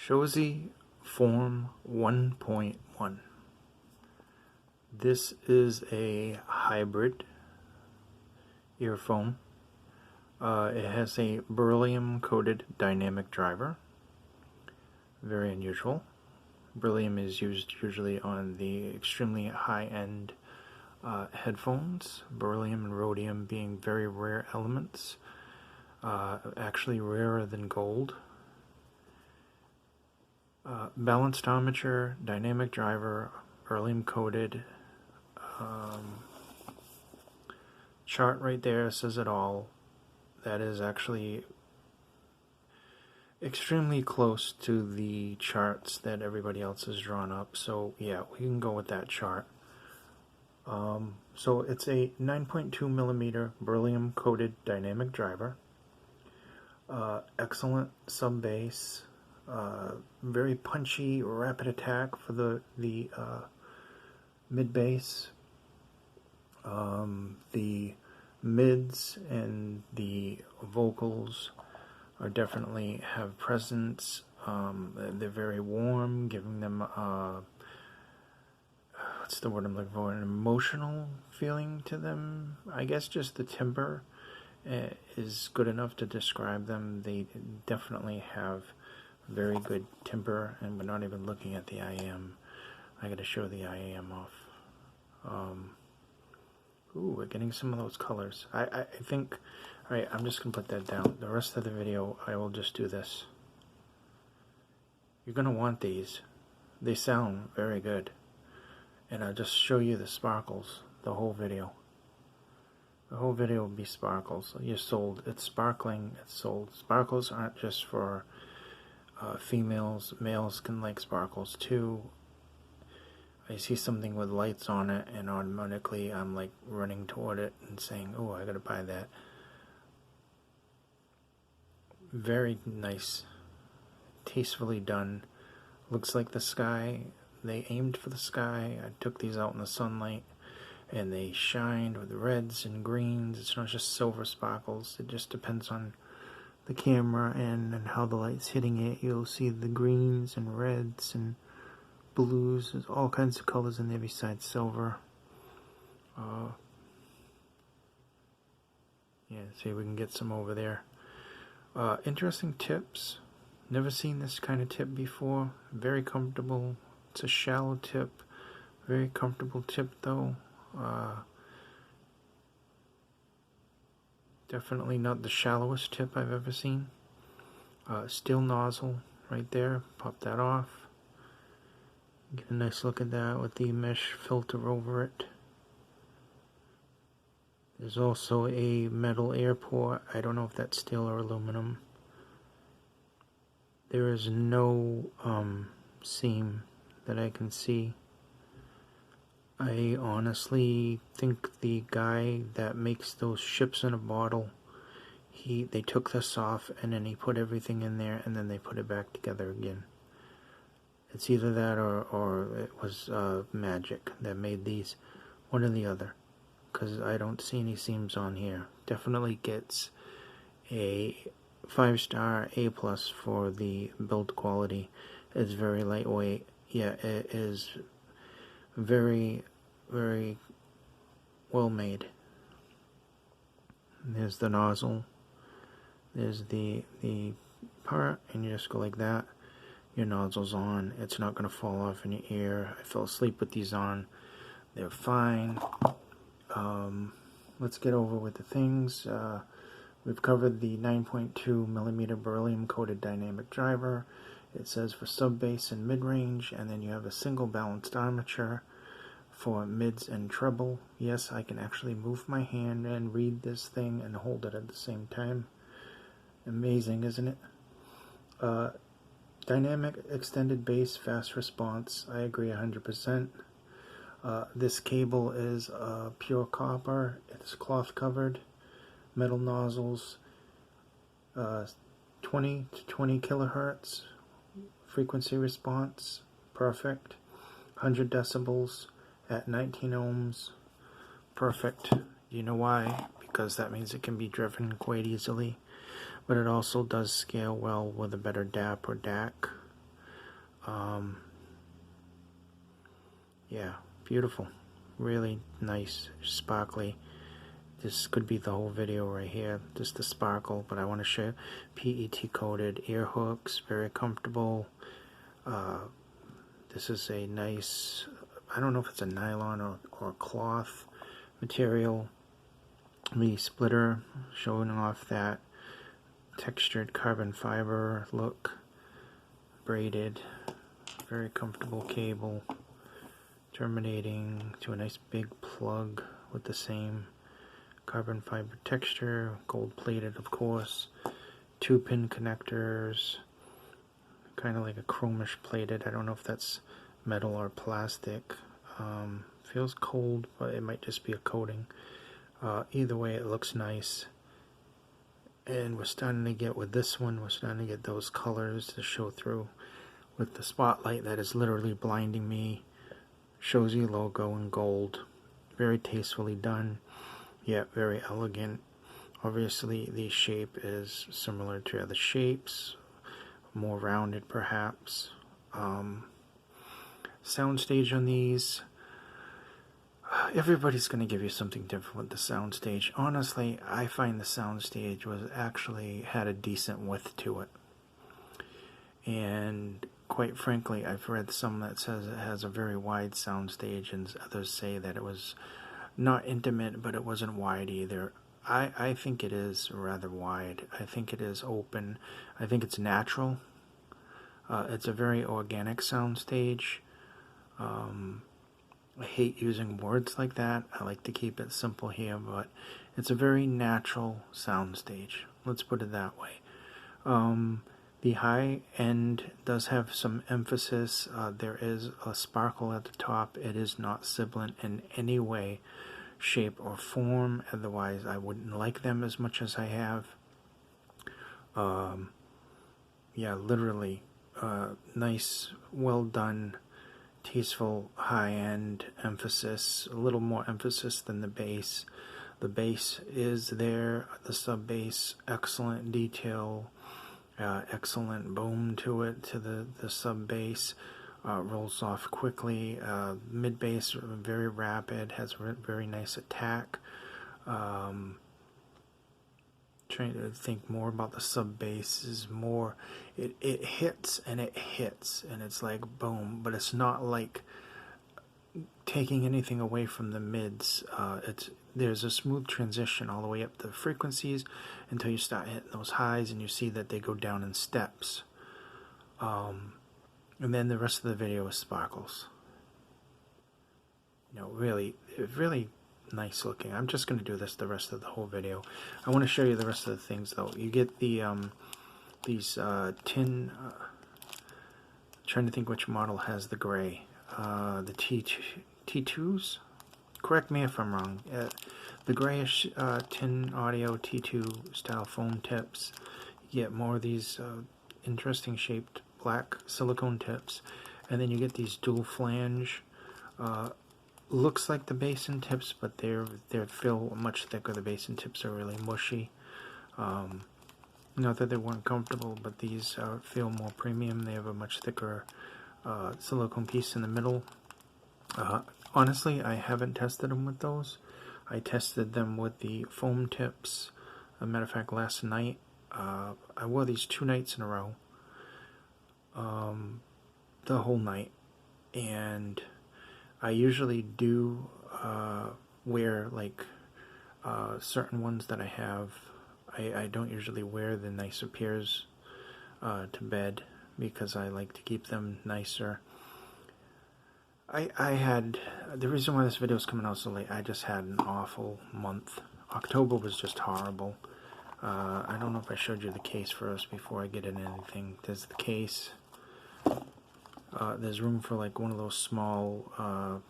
Shozy Form 1.1. This is a hybrid earphone. It has a beryllium coated dynamic driver. Very unusual. Beryllium is used usually on the extremely high-end headphones. Beryllium and rhodium being very rare elements, actually rarer than gold. Balanced armature, dynamic driver, beryllium coated. Chart right there says it all. That is actually extremely close to the charts that everybody else has drawn up. So yeah, we can go with that chart. So it's a 9.2 millimeter beryllium coated dynamic driver. Excellent sub bass. Very punchy, rapid attack for the mid bass. The mids and the vocals are definitely have presence. They're very warm, giving them what's the word I'm looking for? An emotional feeling to them. I guess just the timbre is good enough to describe them. They definitely have very good timbre, and we're not even looking at the IAM. I gotta show the IAM off. Ooh, we're getting some of those colors. I think, alright, I'm just gonna put that down. The rest of the video, I will just do this. You're gonna want these. They sound very good. And I'll just show you the sparkles, the whole video. The whole video will be sparkles. You're sold. It's sparkling, it's sold. Sparkles aren't just for females. Males can like sparkles too. I see something with lights on it and automatically I'm like running toward it and saying, oh, I gotta buy that. Very nice, tastefully done. Looks like the sky. They aimed for the sky. I took these out in the sunlight and they shined with reds and greens. It's not just silver sparkles. It just depends on the camera and how the light's hitting it. You'll see the greens and reds and blues. There's all kinds of colors in there besides silver. Yeah, see if we can get some over there. Interesting tips. Never seen this kind of tip before. Very comfortable. It's a shallow tip. Very comfortable tip though. Definitely not the shallowest tip I've ever seen. Steel nozzle right there. Pop that off. Get a nice look at that with the mesh filter over it. There's also a metal air port. I don't know if that's steel or aluminum. There is no seam that I can see. I honestly think the guy that makes those ships in a bottle, they took this off and then he put everything in there and then they put it back together again. It's either that or it was magic that made these, one or the other, because I don't see any seams on here. Definitely gets a 5-star A+ for the build quality. It's very lightweight. Yeah, it is very, very well made. There's the nozzle. There's the part, and you just go like that. Your nozzle's on. It's not going to fall off in your ear. I fell asleep with these on. They're fine. Let's get over with the things. We've covered the 9.2 millimeter beryllium coated dynamic driver. It says for sub bass and mid range, and then you have a single balanced armature for mids and treble. Yes, I can actually move my hand and read this thing and hold it at the same time. Amazing, isn't it? Dynamic extended bass, fast response. I agree 100%. This cable is pure copper. It's cloth covered. Metal nozzles. 20 to 20 kilohertz. Frequency response. Perfect. 100 decibels at 19 ohms. Perfect. You know why? Because that means it can be driven quite easily. But it also does scale well with a better DAP or DAC. Yeah, beautiful. Really nice, sparkly. This could be the whole video right here, just the sparkle, but I want to show PET coated ear hooks, very comfortable. This is a nice, I don't know if it's a nylon or cloth material. The splitter showing off that textured carbon fiber look, braided, very comfortable cable, terminating to a nice big plug with the same carbon fiber texture, gold plated of course, 2-pin connectors, kind of like a chromish plated. I don't know if that's metal or plastic. Feels cold, but it might just be a coating. Either way, it looks nice. And we're starting to get, with this one, we're starting to get those colors to show through with the spotlight that is literally blinding me. Shozy logo in gold. Very tastefully done, yet very elegant. Obviously, the shape is similar to other shapes, more rounded perhaps. Soundstage on these, everybody's going to give you something different with the soundstage. Honestly, I find the soundstage was actually had a decent width to it. And quite frankly, I've read some that says it has a very wide soundstage, and others say that it was not intimate, but it wasn't wide either. I think it is rather wide. I think it is open. I think it's natural. It's a very organic soundstage. I hate using words like that. I like to keep it simple here, but it's a very natural soundstage. Let's put it that way. The high end does have some emphasis. There is a sparkle at the top. It is not sibilant in any way, shape, or form. Otherwise, I wouldn't like them as much as I have. Yeah, literally, nice, well done, tasteful, high-end emphasis, a little more emphasis than the bass. The bass is there, the sub-bass, excellent detail, excellent boom to it, to the sub-bass, rolls off quickly, mid-bass very rapid, has a very nice attack. Trying to think more about the sub bass is more, it hits and it's like boom, but it's not like taking anything away from the mids. There's a smooth transition all the way up the frequencies until you start hitting those highs, and you see that they go down in steps. And then the rest of the video is sparkles. Really nice looking. I'm just going to do this the rest of the whole video. I want to show you the rest of the things though. You get the these tin, trying to think which model has the gray, the T2s, correct me if I'm wrong, the grayish tin audio T2 style foam tips. You get more of these interesting shaped black silicone tips, and then you get these dual flange, looks like the basin tips, but they're feel much thicker. The basin tips are really mushy. Not that they weren't comfortable, but these feel more premium. They have a much thicker silicone piece in the middle. Honestly, I haven't tested them with those. I tested them with the foam tips. As a matter of fact, last night, I wore these 2 nights in a row, the whole night, and I usually do wear like certain ones that I have. I don't usually wear the nicer pairs to bed because I like to keep them nicer. I had, the reason why this video is coming out so late, I just had an awful month. October was just horrible. I don't know if I showed you the case first before I get into anything. There's the case. There's room for like one of those small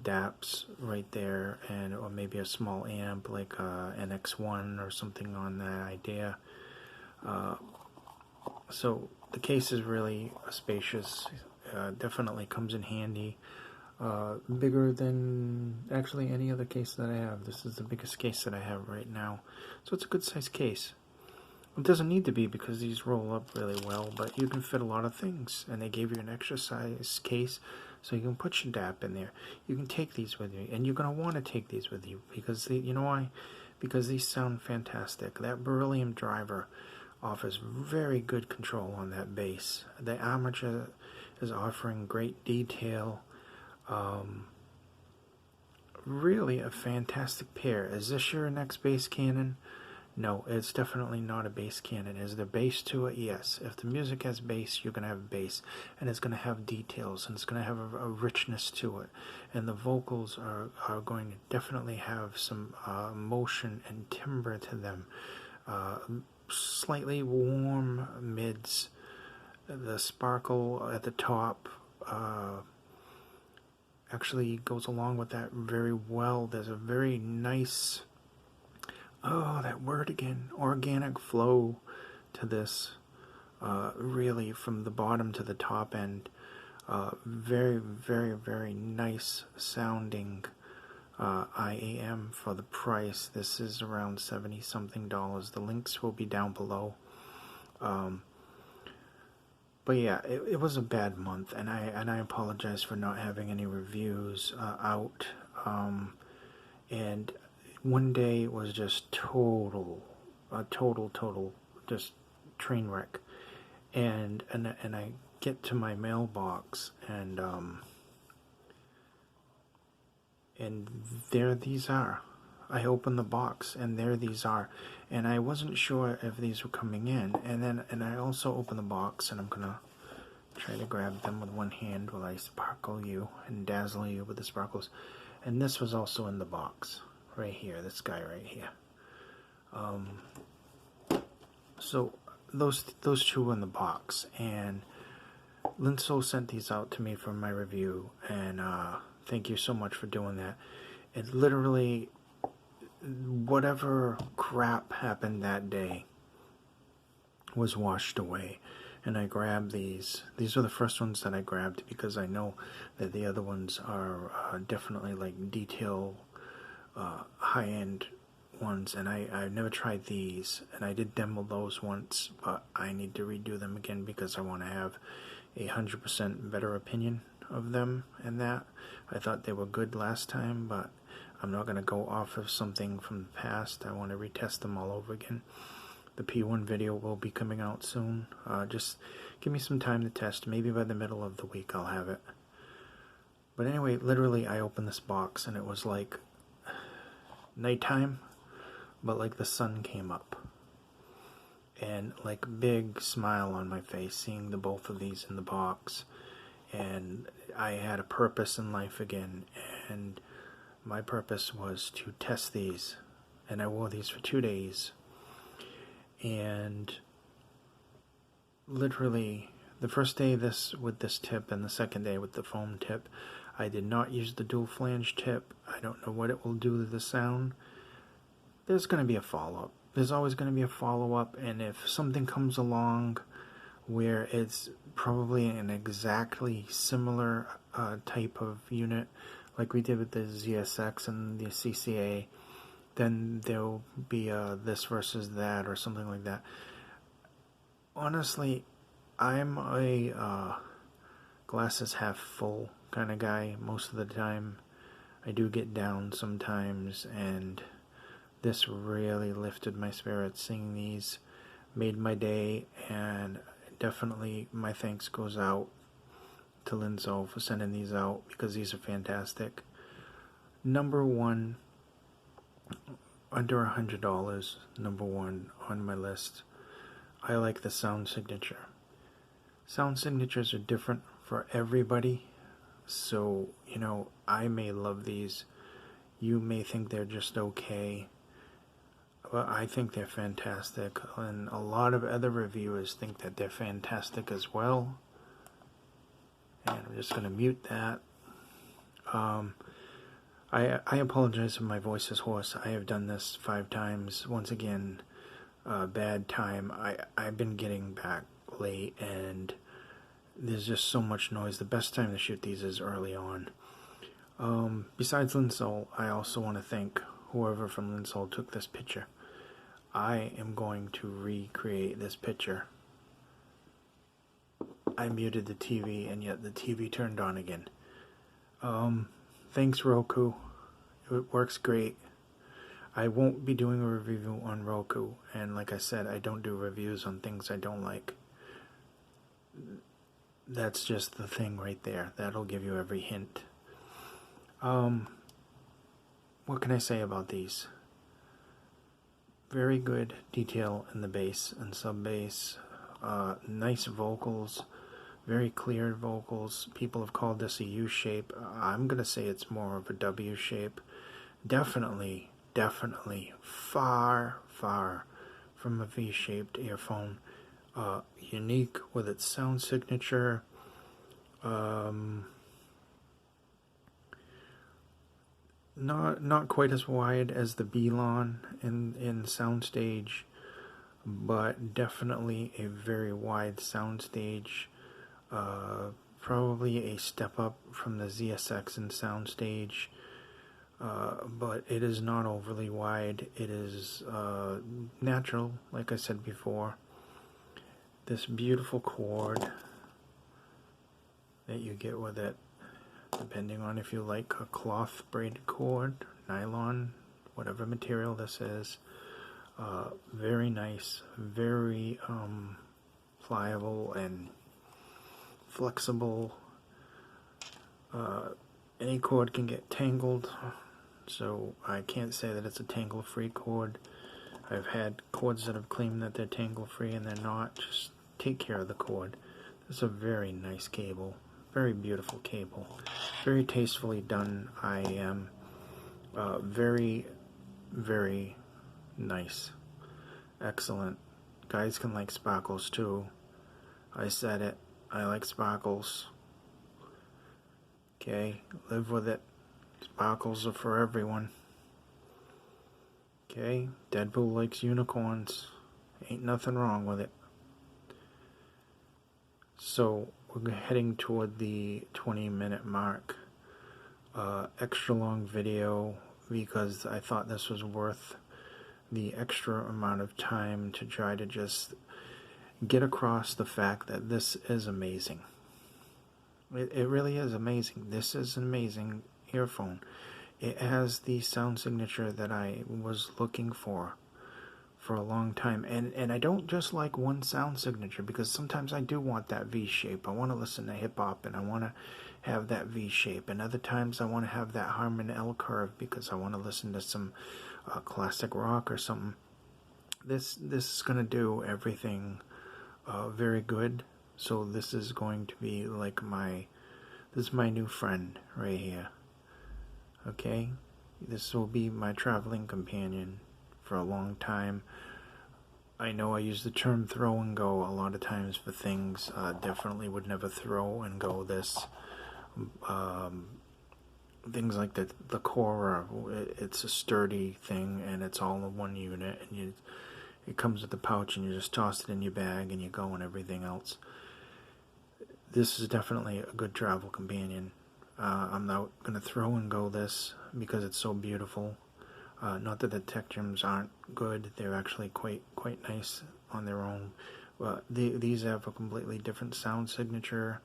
DAPs right there, and or maybe a small amp like NX1 or something on that idea. So the case is really spacious. Definitely comes in handy. Bigger than actually any other case that I have. This is the biggest case that I have right now. So it's a good size case. It doesn't need to be because these roll up really well, but you can fit a lot of things. And they gave you an extra size case so you can put your DAP in there. You can take these with you, and you're going to want to take these with you because you know why? Because these sound fantastic. That beryllium driver offers very good control on that bass. The armature is offering great detail. Really a fantastic pair. Is this your next bass cannon? No, it's definitely not a bass cannon. Is there bass to it? Yes. If the music has bass, you're going to have bass, and it's going to have details, and it's going to have a richness to it, and the vocals are going to definitely have some motion and timbre to them. Slightly warm mids, the sparkle at the top actually goes along with that very well. There's a very nice, that word again, organic flow to this, really from the bottom to the top end. Very, very, very nice sounding IAM for the price. This is around $70 something. The links will be down below. But yeah, it was a bad month, and I apologize for not having any reviews out. And one day was just total, just train wreck. And I get to my mailbox, and there these are. I open the box, and there these are. And I wasn't sure if these were coming in. And I also open the box, and I'm gonna try to grab them with one hand while I sparkle you and dazzle you with the sparkles. And this was also in the box, right here. This guy right here. So those two were in the box, and Linso sent these out to me for my review, and thank you so much for doing that. It literally, whatever crap happened that day was washed away, and I grabbed these. These are the first ones that I grabbed because I know that the other ones are definitely like detail, high-end ones, and I've never tried these, and I did demo those once, but I need to redo them again because I want to have 100% better opinion of them. And that I thought they were good last time, but I'm not going to go off of something from the past. I want to retest them all over again. The P1 video will be coming out soon. Just give me some time to test. Maybe by the middle of the week I'll have it. But anyway, literally I opened this box and it was like nighttime, but like the sun came up. And like big smile on my face seeing the both of these in the box. And I had a purpose in life again, and my purpose was to test these, and I wore these for 2 days, and literally the first day with this tip and the second day with the foam tip, I did not use the dual flange tip. I don't know what it will do to the sound. There's going to be a follow-up. There's always going to be a follow-up, and if something comes along where it's probably an exactly similar type of unit, like we did with the ZSX and the CCA, then there'll be this versus that or something like that. Honestly, I'm a glasses half full kind of guy most of the time. I do get down sometimes, and this really lifted my spirits. Seeing these made my day, and definitely my thanks goes out to Linso for sending these out because these are fantastic. Number one, under $100, number one on my list. I like the sound signature. Sound signatures are different for everybody, so you know, I may love these, you may think they're just okay, but I think they're fantastic, and a lot of other reviewers think that they're fantastic as well. And I'm just going to mute that. I apologize if my voice is hoarse. I have done this 5 times. Once again, bad time. I've been getting back late, and there's just so much noise. The best time to shoot these is early on. Besides Linsol, I also want to thank whoever from Linsol took this picture. I am going to recreate this picture. I muted the TV and yet the TV turned on again. Thanks Roku. It works great. I won't be doing a review on Roku, and like I said, I don't do reviews on things I don't like. That's just the thing right there. That'll give you every hint. What can I say about these? Very good detail in the bass and sub-bass. Nice vocals. Very clear vocals. People have called this a U-shape. I'm going to say it's more of a W-shape. Definitely far from a V-shaped earphone. Unique with its sound signature. Not quite as wide as the Belon in soundstage, but definitely a very wide soundstage. Probably a step up from the ZSX in soundstage, but it is not overly wide. It is natural, like I said before. This beautiful cord that you get with it, depending on if you like a cloth braided cord, nylon, whatever material this is. Very nice, very pliable and flexible. Any cord can get tangled, so I can't say that it's a tangle-free cord. I've had cords that have claimed that they're tangle-free and they're not. Just take care of the cord. This is a very nice cable, very beautiful cable, very tastefully done. I am very nice, excellent. Guys can like sparkles too. I said it. I like sparkles. Okay, live with it. Sparkles are for everyone. Okay, Deadpool likes unicorns. Ain't nothing wrong with it. So, we're heading toward the 20-minute mark. Extra long video because I thought this was worth the extra amount of time to try to just get across the fact that this is amazing. It really is amazing. This is an amazing earphone. It has the sound signature that I was looking for a long time. And I don't just like one sound signature, because sometimes I do want that V shape. I want to listen to hip hop and I want to have that V shape. And other times I want to have that Harman L curve because I want to listen to some classic rock or something. This is going to do everything very good. So this is going to be like this is my new friend right here. Okay? This will be my traveling companion for a long time. I know I use the term throw and go a lot of times for things. Definitely would never throw and go this. Things like the Cora, it's a sturdy thing and it's all in one unit, and it comes with the pouch and you just toss it in your bag and you go and everything else. This is definitely a good travel companion. I'm not going to throw and go this because it's so beautiful. Not that the Tectrums aren't good, they're actually quite nice on their own. These have a completely different sound signature.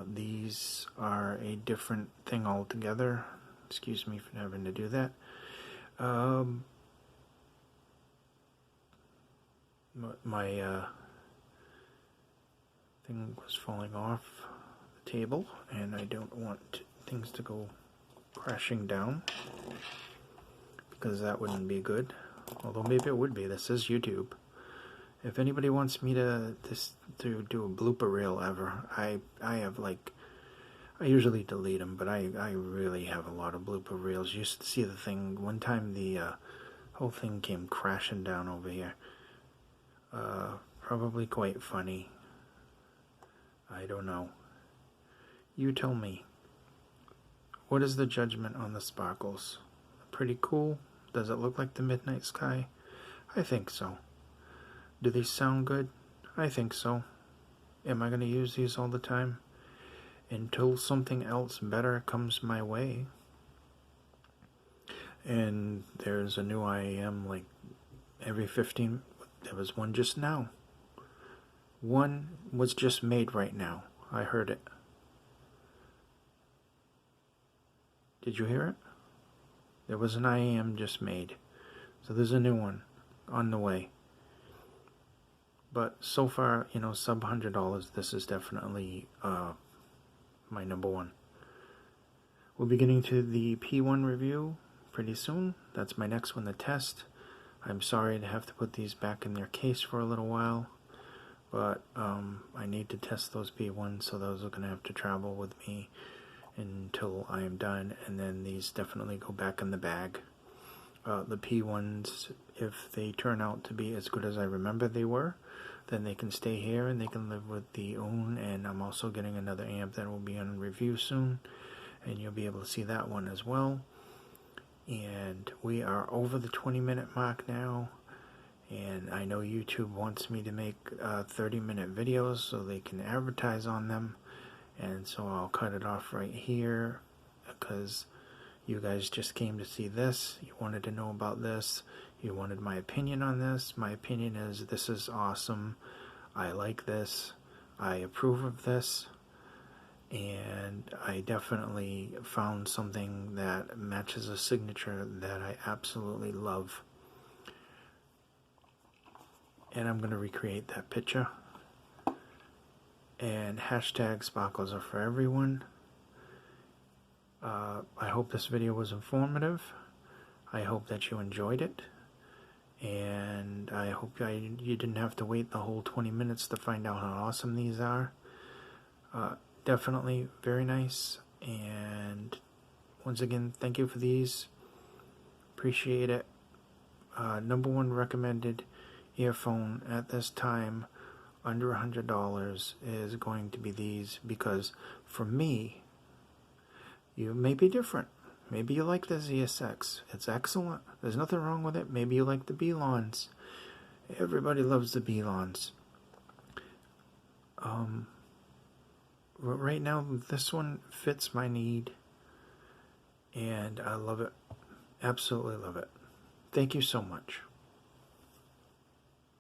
These are a different thing altogether. Excuse me for having to do that. My thing was falling off the table, and I don't want things to go crashing down, because that wouldn't be good. Although maybe it would be. This is YouTube. If anybody wants me to do a blooper reel ever, I have like, I usually delete them, but I really have a lot of blooper reels. You used to see the thing one time, the whole thing came crashing down over here. Probably quite funny. I don't know. You tell me. What is the judgment on the sparkles? Pretty cool. Does it look like the midnight sky? I think so. Do they sound good? I think so. Am I going to use these all the time? Until something else better comes my way. And there's a new IAM like every 15. There was one just now. One was just made right now. I heard it. Did you hear it? There was an IAM just made. So there's a new one on the way. But so far, sub $100, this is definitely my number one. We'll be getting to the P1 review pretty soon. That's my next one to test. I'm sorry to have to put these back in their case for a little while, but I need to test those P1s, so those are going to have to travel with me until I am done, and then these definitely go back in the bag. The P1s, if they turn out to be as good as I remember they were, then they can stay here and they can live with the OWN, and I'm also getting another amp that will be on review soon, and you'll be able to see that one as well. And we are over the 20-minute mark now, and I know YouTube wants me to make 30-minute videos so they can advertise on them, and so I'll cut it off right here because you guys just came to see this. You wanted to know about this. You wanted my opinion on this. My opinion is this is awesome. I like this. I approve of this. And I definitely found something that matches a signature that I absolutely love. And I'm going to recreate that picture. And hashtag sparkles are for everyone. I hope this video was informative. I hope that you enjoyed it. And I hope you didn't have to wait the whole 20 minutes to find out how awesome these are. Definitely very nice. And once again, thank you for these. Appreciate it. Number one recommended earphone at this time under $100 is going to be these, because for me, you may be different. Maybe you like the ZSX. It's excellent. There's nothing wrong with it. Maybe you like the Belons. Everybody loves the Belons. Right now, this one fits my need, and I love it. Absolutely love it. Thank you so much.